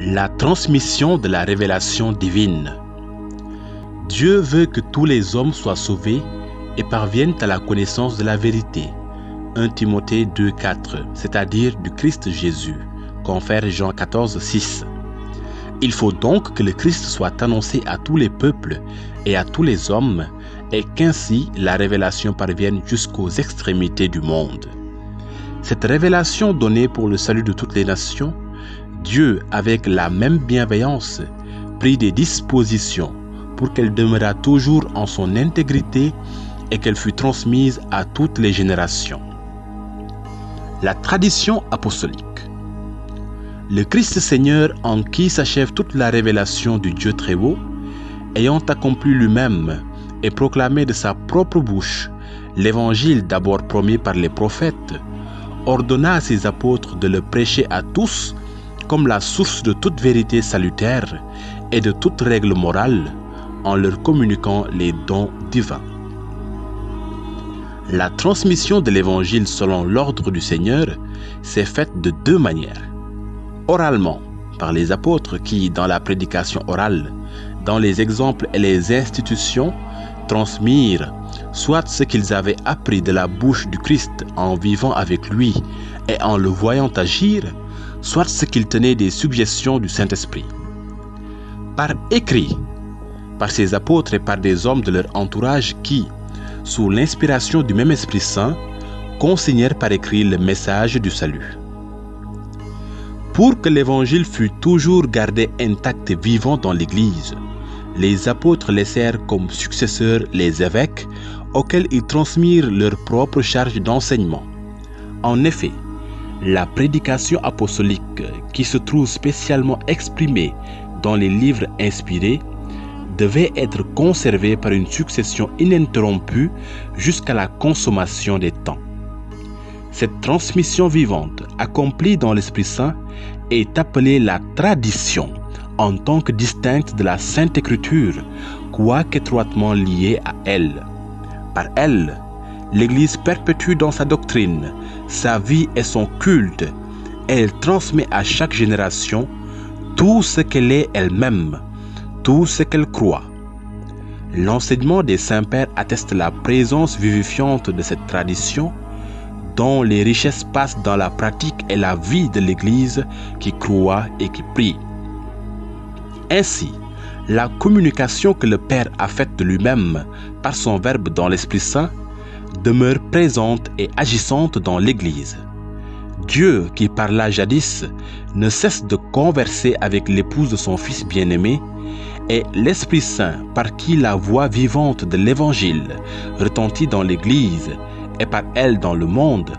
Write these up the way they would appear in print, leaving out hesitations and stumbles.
La transmission de la révélation divine. Dieu veut que tous les hommes soient sauvés et parviennent à la connaissance de la vérité. 1 Timothée 2,4, c'est-à-dire du Christ Jésus, confère Jean 14,6. Il faut donc que le Christ soit annoncé à tous les peuples et à tous les hommes, et qu'ainsi la révélation parvienne jusqu'aux extrémités du monde. Cette révélation donnée pour le salut de toutes les nations, Dieu, avec la même bienveillance, prit des dispositions pour qu'elle demeurât toujours en son intégrité et qu'elle fût transmise à toutes les générations. La tradition apostolique. Le Christ Seigneur, en qui s'achève toute la révélation du Dieu très haut, ayant accompli lui-même et proclamé de sa propre bouche l'évangile d'abord promis par les prophètes, ordonna à ses apôtres de le prêcher à tous comme la source de toute vérité salutaire et de toute règle morale, en leur communiquant les dons divins. La transmission de l'évangile selon l'ordre du Seigneur s'est faite de deux manières. Oralement, par les apôtres qui, dans la prédication orale, dans les exemples et les institutions, transmirent soit ce qu'ils avaient appris de la bouche du Christ en vivant avec lui et en le voyant agir, soit ce qu'ils tenaient des suggestions du Saint-Esprit. Par écrit, par ces apôtres et par des hommes de leur entourage qui, sous l'inspiration du même Esprit Saint, consignèrent par écrit le message du salut. Pour que l'évangile fût toujours gardé intact et vivant dans l'Église, les apôtres laissèrent comme successeurs les évêques auxquels ils transmirent leur propre charge d'enseignement. En effet, la prédication apostolique, qui se trouve spécialement exprimée dans les livres inspirés, devait être conservée par une succession ininterrompue jusqu'à la consommation des temps. Cette transmission vivante, accomplie dans l'Esprit Saint, est appelée la tradition, en tant que distincte de la Sainte Écriture, quoique étroitement liée à elle. Par elle, l'Église perpétue dans sa doctrine, sa vie et son culte, et elle transmet à chaque génération tout ce qu'elle est elle-même, tout ce qu'elle croit. L'enseignement des saints-pères atteste la présence vivifiante de cette tradition, dont les richesses passent dans la pratique et la vie de l'Église qui croit et qui prie. Ainsi, la communication que le Père a faite de lui-même par son Verbe dans l'Esprit Saint demeure présente et agissante dans l'Église. Dieu, qui parla jadis, ne cesse de converser avec l'épouse de son Fils bien-aimé, et l'Esprit Saint, par qui la voix vivante de l'Évangile retentit dans l'Église et par elle dans le monde,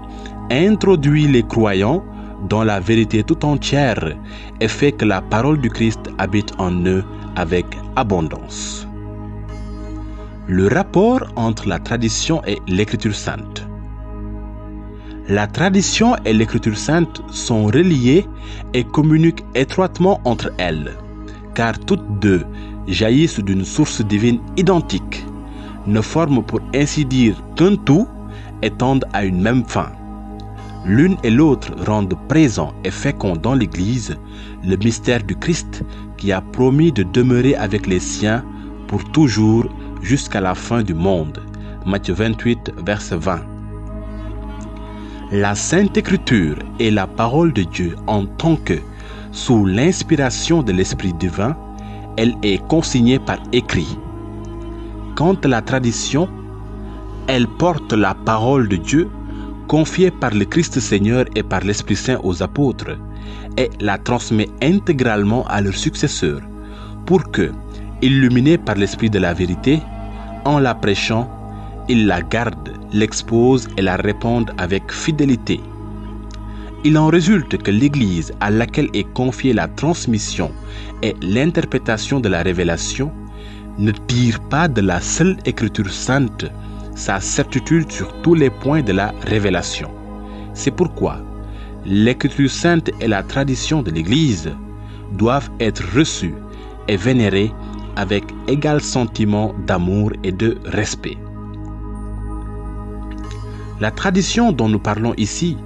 introduit les croyants dans la vérité tout entière et fait que la parole du Christ habite en eux avec abondance. Le rapport entre la tradition et l'Écriture sainte. La tradition et l'Écriture sainte sont reliées et communiquent étroitement entre elles, car toutes deux jaillissent d'une source divine identique, ne forment pour ainsi dire qu'un tout et tendent à une même fin. L'une et l'autre rendent présent et fécond dans l'Église le mystère du Christ qui a promis de demeurer avec les siens pour toujours jusqu'à la fin du monde. Matthieu 28, verset 20. La Sainte Écriture est la parole de Dieu en tant que, sous l'inspiration de l'Esprit divin, elle est consignée par écrit. Quant à la tradition, elle porte la parole de Dieu confiée par le Christ Seigneur et par l'Esprit Saint aux apôtres, et la transmet intégralement à leurs successeurs, pour que, illuminés par l'Esprit de la vérité, en la prêchant, ils la gardent, l'exposent et la répandent avec fidélité. Il en résulte que l'Église à laquelle est confiée la transmission et l'interprétation de la révélation ne tire pas de la seule Écriture sainte sa certitude sur tous les points de la révélation. C'est pourquoi l'Écriture sainte et la tradition de l'Église doivent être reçues et vénérées avec égal sentiment d'amour et de respect. La tradition dont nous parlons ici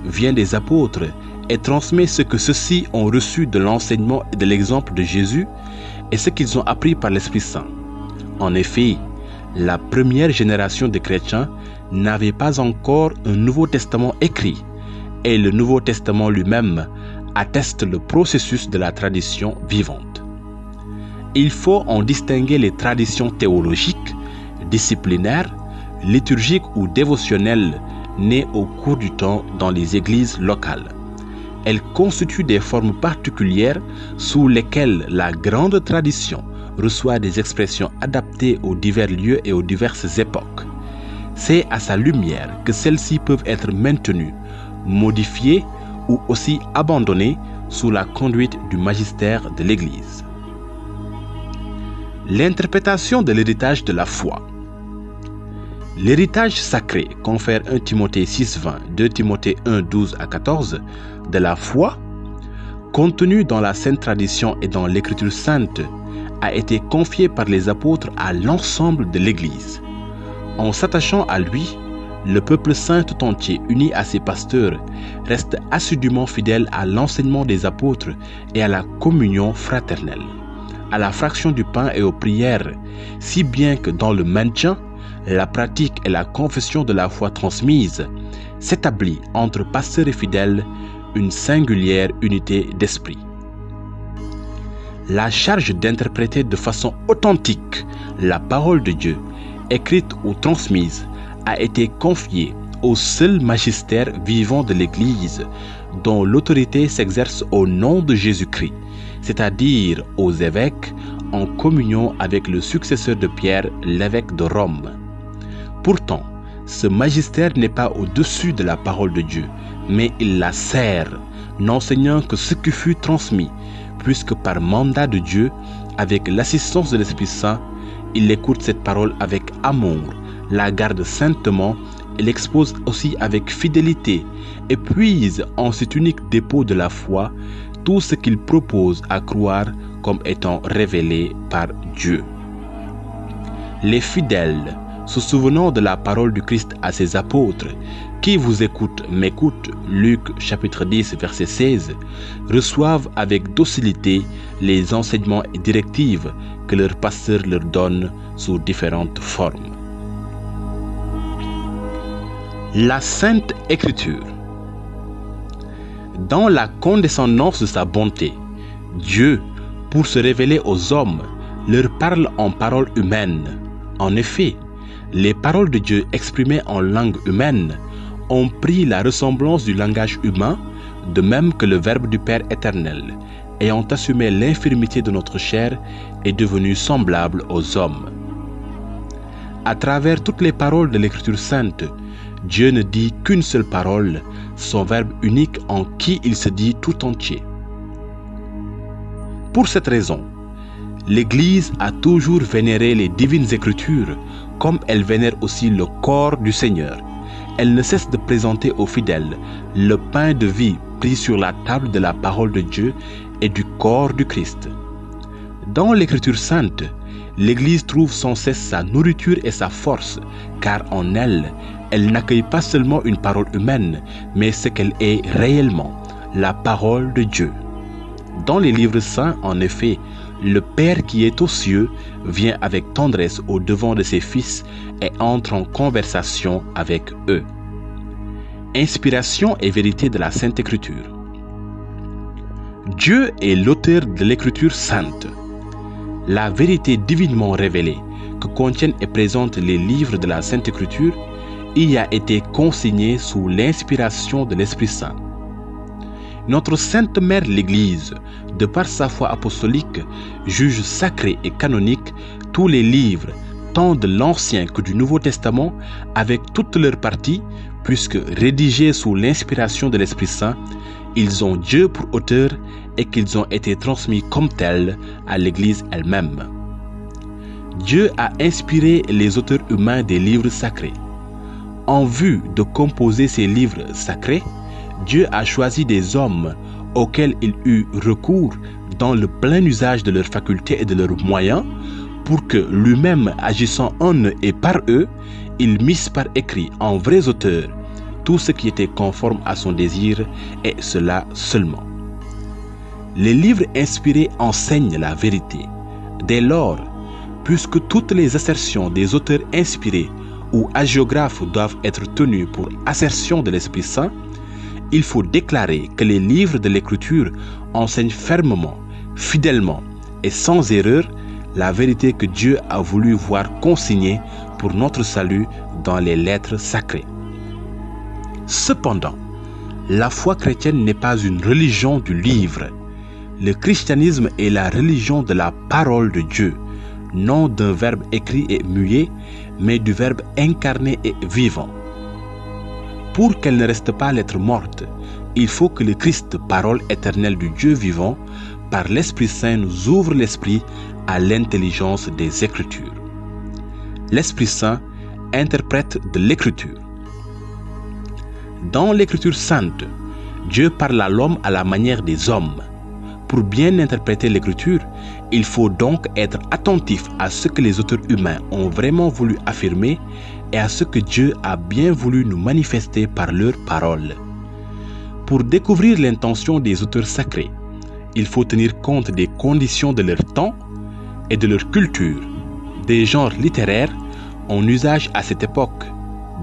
vient des apôtres et transmet ce que ceux-ci ont reçu de l'enseignement et de l'exemple de Jésus et ce qu'ils ont appris par l'Esprit Saint. En effet, la première génération de chrétiens n'avait pas encore un Nouveau Testament écrit et le Nouveau Testament lui-même atteste le processus de la tradition vivante. Il faut en distinguer les traditions théologiques, disciplinaires, liturgiques ou dévotionnelles nées au cours du temps dans les églises locales. Elles constituent des formes particulières sous lesquelles la grande tradition reçoit des expressions adaptées aux divers lieux et aux diverses époques. C'est à sa lumière que celles-ci peuvent être maintenues, modifiées ou aussi abandonnées sous la conduite du magistère de l'Église. L'interprétation de l'héritage de la foi. L'héritage sacré confère 1 Timothée 6,20, 2 Timothée 1, 12 à 14 de la foi, contenu dans la Sainte Tradition et dans l'Écriture sainte, a été confié par les apôtres à l'ensemble de l'Église. En s'attachant à lui, le peuple saint tout entier, uni à ses pasteurs, reste assidûment fidèle à l'enseignement des apôtres et à la communion fraternelle, à la fraction du pain et aux prières, si bien que dans le maintien, la pratique et la confession de la foi transmise s'établit entre pasteurs et fidèles une singulière unité d'esprit. La charge d'interpréter de façon authentique la parole de Dieu, écrite ou transmise, a été confiée au seul magistère vivant de l'Église, dont l'autorité s'exerce au nom de Jésus-Christ, c'est-à-dire aux évêques, en communion avec le successeur de Pierre, l'évêque de Rome. Pourtant, ce magistère n'est pas au-dessus de la parole de Dieu, mais il la sert, n'enseignant que ce qui fut transmis, puisque par mandat de Dieu, avec l'assistance de l'Esprit Saint, il écoute cette parole avec amour, la garde saintement et l'expose aussi avec fidélité, et puise en cet unique dépôt de la foi tout ce qu'il propose à croire comme étant révélé par Dieu. Les fidèles, se souvenant de la parole du Christ à ses apôtres, qui vous écoute m'écoute, Luc chapitre 10 verset 16, reçoivent avec docilité les enseignements et directives que leur pasteur leur donne sous différentes formes. La Sainte Écriture. Dans la condescendance de sa bonté, Dieu, pour se révéler aux hommes, leur parle en paroles humaines. En effet, les paroles de Dieu exprimées en langue humaine ont pris la ressemblance du langage humain, de même que le Verbe du Père éternel, ayant assumé l'infirmité de notre chair, est devenu semblable aux hommes. À travers toutes les paroles de l'Écriture sainte, Dieu ne dit qu'une seule parole, son Verbe unique en qui il se dit tout entier. Pour cette raison, l'Église a toujours vénéré les divines Écritures, comme elle vénère aussi le corps du Seigneur. Elle ne cesse de présenter aux fidèles le pain de vie pris sur la table de la parole de Dieu et du corps du Christ. Dans l'Écriture sainte, l'Église trouve sans cesse sa nourriture et sa force, car en elle, elle n'accueille pas seulement une parole humaine, mais ce qu'elle est réellement, la parole de Dieu. Dans les livres saints, en effet, le Père qui est aux cieux vient avec tendresse au devant de ses fils et entre en conversation avec eux. Inspiration et vérité de la Sainte Écriture. Dieu est l'auteur de l'Écriture sainte. La vérité divinement révélée que contiennent et présentent les livres de la Sainte Écriture y a été consignée sous l'inspiration de l'Esprit Saint. Notre Sainte Mère l'Église, de par sa foi apostolique, juge sacrés et canoniques tous les livres, tant de l'Ancien que du Nouveau Testament, avec toutes leurs parties, puisque rédigés sous l'inspiration de l'Esprit Saint, ils ont Dieu pour auteur et qu'ils ont été transmis comme tels à l'Église elle-même. Dieu a inspiré les auteurs humains des livres sacrés. En vue de composer ces livres sacrés, Dieu a choisi des hommes auxquels il eut recours dans le plein usage de leurs facultés et de leurs moyens, pour que lui-même, agissant en eux et par eux, il misse par écrit en vrais auteurs tout ce qui était conforme à son désir, et cela seulement. Les livres inspirés enseignent la vérité. Dès lors, puisque toutes les assertions des auteurs inspirés ou hagiographes doivent être tenues pour assertion de l'Esprit Saint, il faut déclarer que les livres de l'Écriture enseignent fermement, fidèlement et sans erreur la vérité que Dieu a voulu voir consignée pour notre salut dans les lettres sacrées. Cependant, la foi chrétienne n'est pas une religion du livre. Le christianisme est la religion de la parole de Dieu, non d'un verbe écrit et muet, mais du verbe incarné et vivant. Pour qu'elle ne reste pas lettre morte, il faut que le Christ, parole éternelle du Dieu vivant, par l'Esprit Saint nous ouvre l'esprit à l'intelligence des Écritures. L'Esprit Saint, interprète de l'Écriture. Dans l'Écriture sainte, Dieu parle à l'homme à la manière des hommes. Pour bien interpréter l'Écriture, il faut donc être attentif à ce que les auteurs humains ont vraiment voulu affirmer et à ce que Dieu a bien voulu nous manifester par leurs paroles. Pour découvrir l'intention des auteurs sacrés, il faut tenir compte des conditions de leur temps et de leur culture, des genres littéraires en usage à cette époque,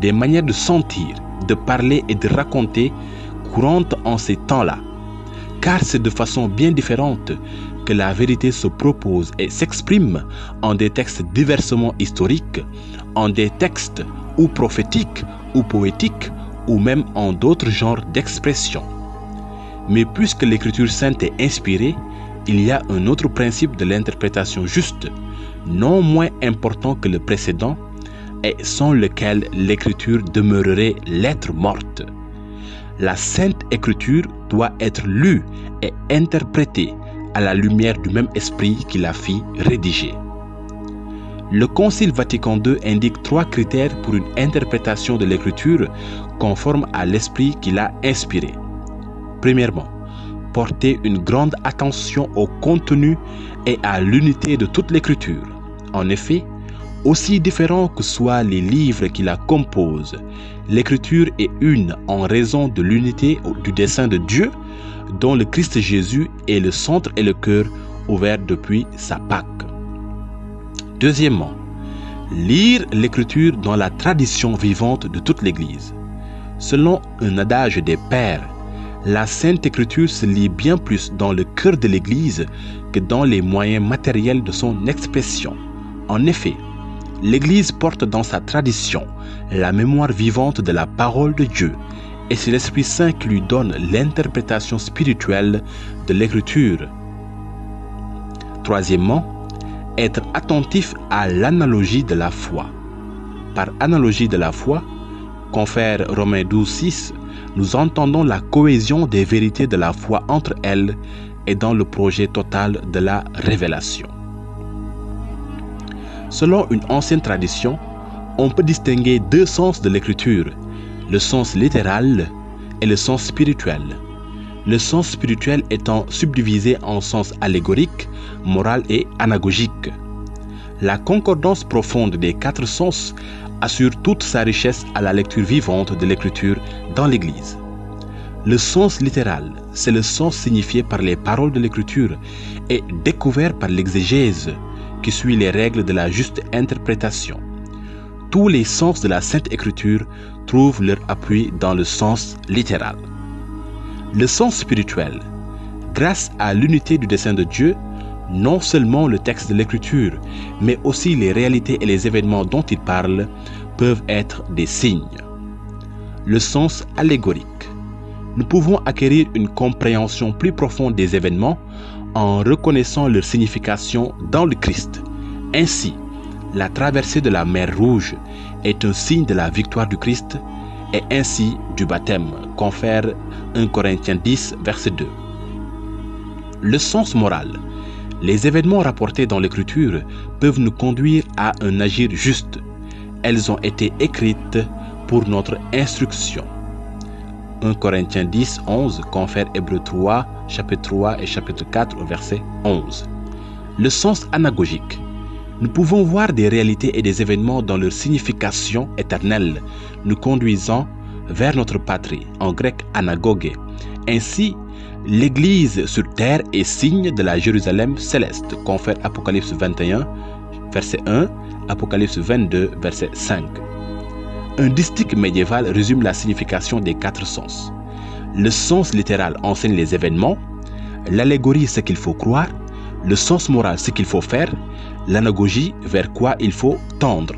des manières de sentir, de parler et de raconter courantes en ces temps-là, car c'est de façon bien différente que la vérité se propose et s'exprime en des textes diversement historiques, en des textes ou prophétiques ou poétiques, ou même en d'autres genres d'expression. Mais puisque l'Écriture sainte est inspirée, il y a un autre principe de l'interprétation juste, non moins important que le précédent, et sans lequel l'Écriture demeurerait lettre morte. La Sainte Écriture doit être lue et interprétée à la lumière du même esprit qui la fit rédiger. Le Concile Vatican II indique 3 critères pour une interprétation de l'Écriture conforme à l'esprit qui l'a inspirée. Premièrement, porter une grande attention au contenu et à l'unité de toute l'Écriture. En effet, aussi différents que soient les livres qui la composent, l'Écriture est une en raison de l'unité du dessein de Dieu, dont le Christ Jésus est le centre et le cœur ouvert depuis sa Pâque. Deuxièmement, lire l'Écriture dans la tradition vivante de toute l'Église. Selon un adage des pères, la Sainte Écriture se lit bien plus dans le cœur de l'Église que dans les moyens matériels de son expression. En effet, l'Église porte dans sa tradition la mémoire vivante de la parole de Dieu, et c'est l'Esprit Saint qui lui donne l'interprétation spirituelle de l'Écriture. Troisièmement, être attentif à l'analogie de la foi. Par analogie de la foi, confère Romains 12:6, nous entendons la cohésion des vérités de la foi entre elles et dans le projet total de la révélation. Selon une ancienne tradition, on peut distinguer 2 sens de l'écriture, le sens littéral et le sens spirituel. Le sens spirituel étant subdivisé en sens allégorique, moral et anagogique. La concordance profonde des 4 sens assure toute sa richesse à la lecture vivante de l'écriture dans l'Église. Le sens littéral, c'est le sens signifié par les paroles de l'écriture et découvert par l'exégèse, qui suit les règles de la juste interprétation. Tous les sens de la Sainte Écriture trouvent leur appui dans le sens littéral. Le sens spirituel, grâce à l'unité du dessein de Dieu, non seulement le texte de l'Écriture, mais aussi les réalités et les événements dont il parle peuvent être des signes. Le sens allégorique. Nous pouvons acquérir une compréhension plus profonde des événements en reconnaissant leur signification dans le Christ. Ainsi, la traversée de la mer Rouge est un signe de la victoire du Christ et ainsi du baptême, confère 1 Corinthiens 10, verset 2. Le sens moral. Les événements rapportés dans l'Écriture peuvent nous conduire à un agir juste. Elles ont été écrites pour notre instruction. 1 Corinthiens 10, 11 confère Hébreux 3, chapitre 3 et chapitre 4 au verset 11. Le sens anagogique. Nous pouvons voir des réalités et des événements dans leur signification éternelle, nous conduisant vers notre patrie, en grec anagoge. Ainsi, l'Église sur terre est signe de la Jérusalem céleste, confère Apocalypse 21, verset 1, Apocalypse 22, verset 5. Un distique médiéval résume la signification des 4 sens. Le sens littéral enseigne les événements, l'allégorie ce qu'il faut croire, le sens moral ce qu'il faut faire, l'anagogie vers quoi il faut tendre.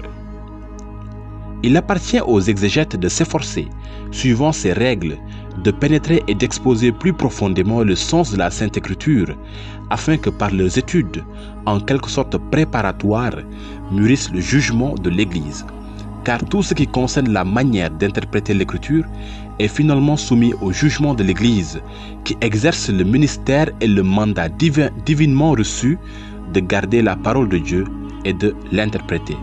Il appartient aux exégètes de s'efforcer, suivant ces règles, de pénétrer et d'exposer plus profondément le sens de la Sainte Écriture, afin que par leurs études, en quelque sorte préparatoires, mûrissent le jugement de l'Église. Car tout ce qui concerne la manière d'interpréter l'Écriture est finalement soumis au jugement de l'Église, qui exerce le ministère et le mandat divinement reçu de garder la parole de Dieu et de l'interpréter.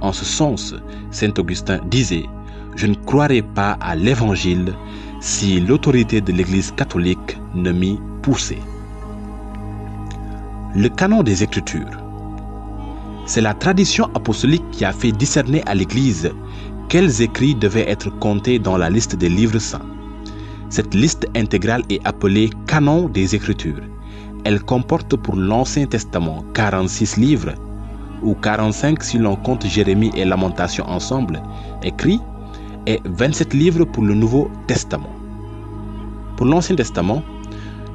En ce sens, saint Augustin disait « Je ne croirai pas à l'Évangile si l'autorité de l'Église catholique ne m'y poussait. » Le canon des Écritures. C'est la tradition apostolique qui a fait discerner à l'Église quels écrits devaient être comptés dans la liste des livres saints. Cette liste intégrale est appelée canon des Écritures. Elle comporte pour l'Ancien Testament 46 livres, ou 45 si l'on compte Jérémie et Lamentation ensemble, écrits, et 27 livres pour le Nouveau Testament. Pour l'Ancien Testament,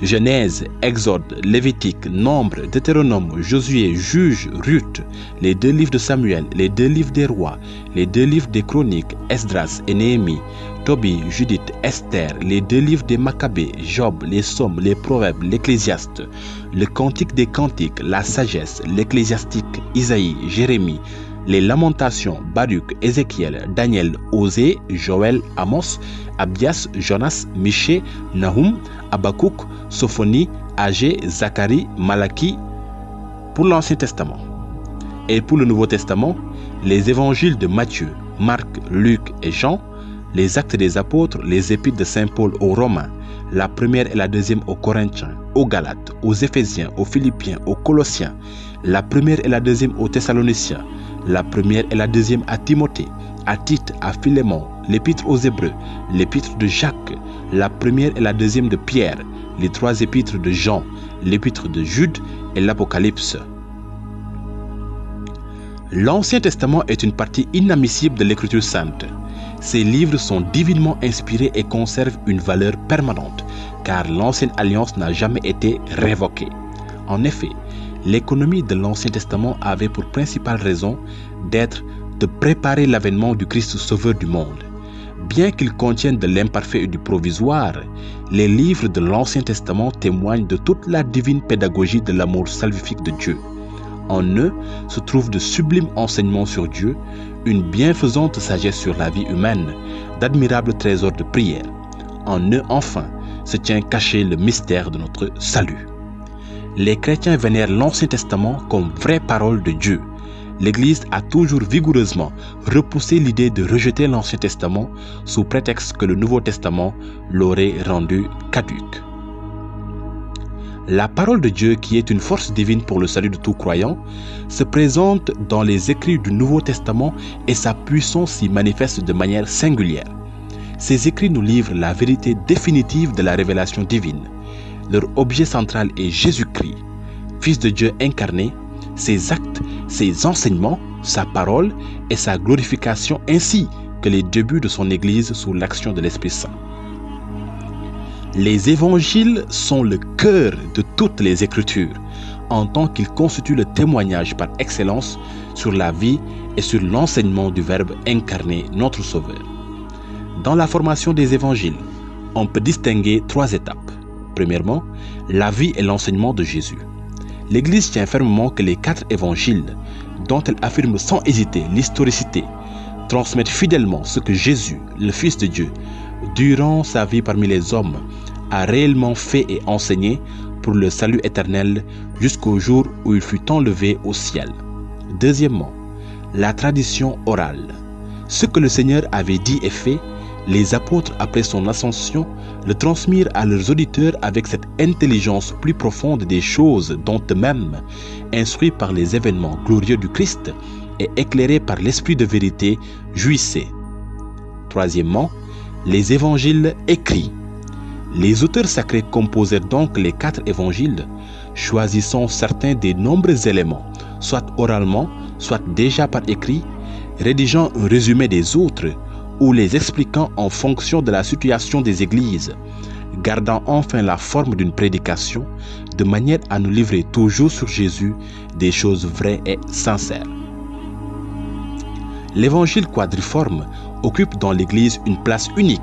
Genèse, Exode, Lévitique, Nombre, Deutéronome, Josué, Juge, Ruth, les 2 livres de Samuel, les 2 livres des rois, les 2 livres des chroniques, Esdras et Néhémie, Tobie, Judith, Esther, les 2 livres des Maccabées, Job, les Psaumes, les Proverbes, l'Ecclésiaste, le Cantique des Cantiques, la Sagesse, l'Ecclésiastique, Isaïe, Jérémie, les Lamentations, Baruch, Ézéchiel, Daniel, Osée, Joël, Amos, Abias, Jonas, Michée, Nahum, Habakkuk, Sophonie, Agé, Zacharie, Malachie, pour l'Ancien Testament. Et pour le Nouveau Testament, les évangiles de Matthieu, Marc, Luc et Jean, les actes des apôtres, les épîtres de Saint Paul aux Romains, la première et la deuxième aux Corinthiens, aux Galates, aux Éphésiens, aux Philippiens, aux Colossiens, la première et la deuxième aux Thessaloniciens, la première et la deuxième à Timothée, à Tite, à Philémon, l'épître aux Hébreux, l'épître de Jacques, la première et la deuxième de Pierre, les 3 épîtres de Jean, l'épître de Jude et l'Apocalypse. L'Ancien Testament est une partie inadmissible de l'Écriture sainte. Ces livres sont divinement inspirés et conservent une valeur permanente, car l'Ancienne Alliance n'a jamais été révoquée. En effet, l'économie de l'Ancien Testament avait pour principale raison d'être de préparer l'avènement du Christ Sauveur du monde. Bien qu'ils contiennent de l'imparfait et du provisoire, les livres de l'Ancien Testament témoignent de toute la divine pédagogie de l'amour salvifique de Dieu. En eux se trouvent de sublimes enseignements sur Dieu, une bienfaisante sagesse sur la vie humaine, d'admirables trésors de prière. En eux, enfin, se tient caché le mystère de notre salut. Les chrétiens vénèrent l'Ancien Testament comme vraie parole de Dieu. L'Église a toujours vigoureusement repoussé l'idée de rejeter l'Ancien Testament sous prétexte que le Nouveau Testament l'aurait rendu caduc. La parole de Dieu, qui est une force divine pour le salut de tout croyant, se présente dans les écrits du Nouveau Testament et sa puissance s'y manifeste de manière singulière. Ces écrits nous livrent la vérité définitive de la révélation divine. Leur objet central est Jésus-Christ, Fils de Dieu incarné, ses actes, ses enseignements, sa parole et sa glorification, ainsi que les débuts de son Église sous l'action de l'Esprit Saint. Les évangiles sont le cœur de toutes les Écritures, en tant qu'ils constituent le témoignage par excellence sur la vie et sur l'enseignement du Verbe incarné, notre Sauveur. Dans la formation des évangiles, on peut distinguer 3 étapes. Premièrement, la vie et l'enseignement de Jésus. L'Église tient fermement que les 4 évangiles, dont elle affirme sans hésiter l'historicité, transmettent fidèlement ce que Jésus, le Fils de Dieu, durant sa vie parmi les hommes, a réellement fait et enseigné pour le salut éternel jusqu'au jour où il fut enlevé au ciel. Deuxièmement, la tradition orale. Ce que le Seigneur avait dit et fait, les apôtres, après son ascension, le transmirent à leurs auditeurs avec cette intelligence plus profonde des choses dont eux-mêmes, instruits par les événements glorieux du Christ et éclairés par l'esprit de vérité, jouissaient. Troisièmement, les évangiles écrits. Les auteurs sacrés composèrent donc les 4 évangiles, choisissant certains des nombreux éléments, soit oralement, soit déjà par écrit, rédigeant un résumé des autres ou les expliquant en fonction de la situation des églises, gardant enfin la forme d'une prédication, de manière à nous livrer toujours sur Jésus des choses vraies et sincères. L'évangile quadriforme occupe dans l'Église une place unique,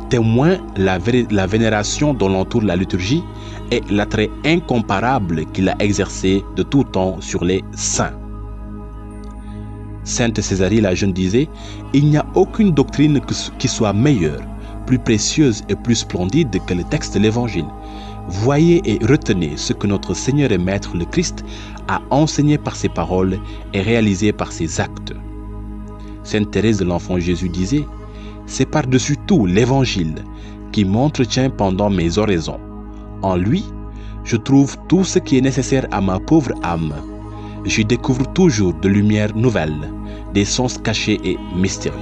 témoin la vénération dont l'entoure la liturgie et l'attrait incomparable qu'il a exercé de tout temps sur les saints. Sainte Césarie la Jeune disait « Il n'y a aucune doctrine qui soit meilleure, plus précieuse et plus splendide que le texte de l'Évangile. Voyez et retenez ce que notre Seigneur et Maître le Christ a enseigné par ses paroles et réalisé par ses actes. » Sainte Thérèse de l'Enfant Jésus disait « C'est par-dessus tout l'Évangile qui m'entretient pendant mes oraisons. En lui, je trouve tout ce qui est nécessaire à ma pauvre âme. J'y découvre toujours de lumières nouvelles, des sens cachés et mystérieux. »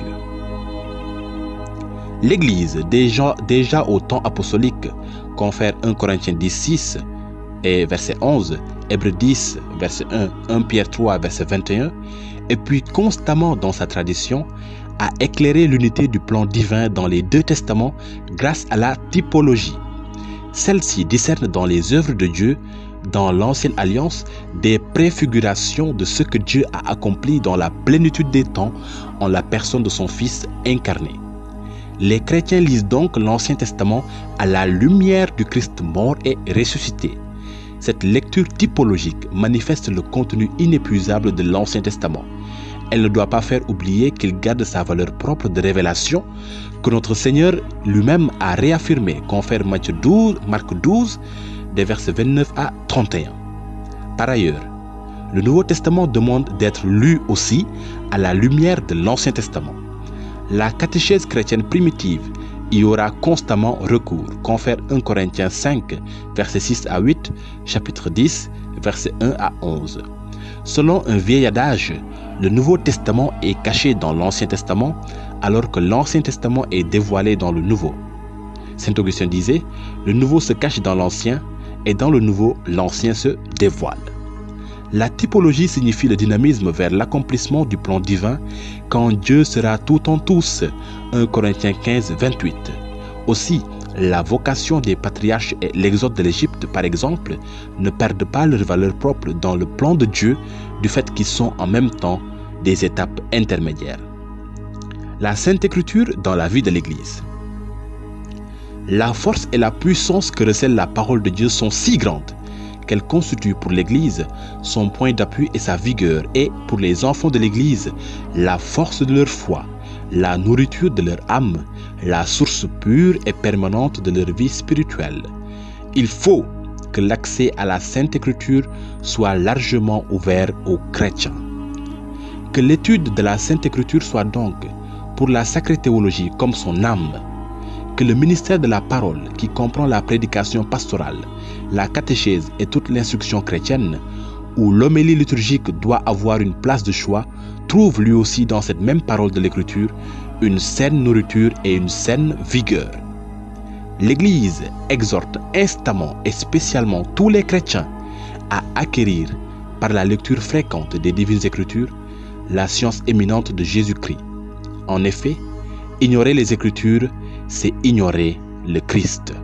L'Église, déjà au temps apostolique, confère 1 Corinthiens 10, 6 et verset 11, Hébreux 10, verset 1, 1 Pierre 3, verset 21, et puis constamment dans sa tradition, a éclairé l'unité du plan divin dans les 2 testaments grâce à la typologie. Celle-ci discerne dans les œuvres de Dieu, dans l'Ancienne Alliance, des préfigurations de ce que Dieu a accompli dans la plénitude des temps en la personne de son Fils incarné. Les chrétiens lisent donc l'Ancien Testament à la lumière du Christ mort et ressuscité. Cette lecture typologique manifeste le contenu inépuisable de l'Ancien Testament. Elle ne doit pas faire oublier qu'il garde sa valeur propre de révélation que notre Seigneur lui-même a réaffirmé, confère Marc 12, des versets 29 à 31. Par ailleurs, le Nouveau Testament demande d'être lu aussi à la lumière de l'Ancien Testament. La catéchèse chrétienne primitive y aura constamment recours, confère 1 Corinthiens 5, versets 6 à 8, chapitre 10, versets 1 à 11. Selon un vieil adage, le Nouveau Testament est caché dans l'Ancien Testament, alors que l'Ancien Testament est dévoilé dans le Nouveau. Saint Augustin disait, le Nouveau se cache dans l'Ancien, et dans le Nouveau, l'Ancien se dévoile. La typologie signifie le dynamisme vers l'accomplissement du plan divin quand Dieu sera tout en tous, 1 Corinthiens 15, 28. Aussi, la vocation des patriarches et l'exode de l'Égypte, par exemple, ne perdent pas leur valeur propre dans le plan de Dieu du fait qu'ils sont en même temps des étapes intermédiaires. La Sainte Écriture dans la vie de l'Église. La force et la puissance que recèle la parole de Dieu sont si grandes qu'elle constitue pour l'Église son point d'appui et sa vigueur, et pour les enfants de l'Église, la force de leur foi, la nourriture de leur âme, la source pure et permanente de leur vie spirituelle. Il faut que l'accès à la Sainte Écriture soit largement ouvert aux chrétiens. Que l'étude de la Sainte Écriture soit donc, pour la sacrée théologie comme son âme, que le ministère de la parole, qui comprend la prédication pastorale, la catéchèse et toute l'instruction chrétienne, où l'homélie liturgique doit avoir une place de choix, trouve lui aussi dans cette même parole de l'Écriture une saine nourriture et une saine vigueur. L'Église exhorte instamment et spécialement tous les chrétiens à acquérir, par la lecture fréquente des divines Écritures, la science éminente de Jésus-Christ. En effet, ignorer les Écritures, c'est ignorer le Christ.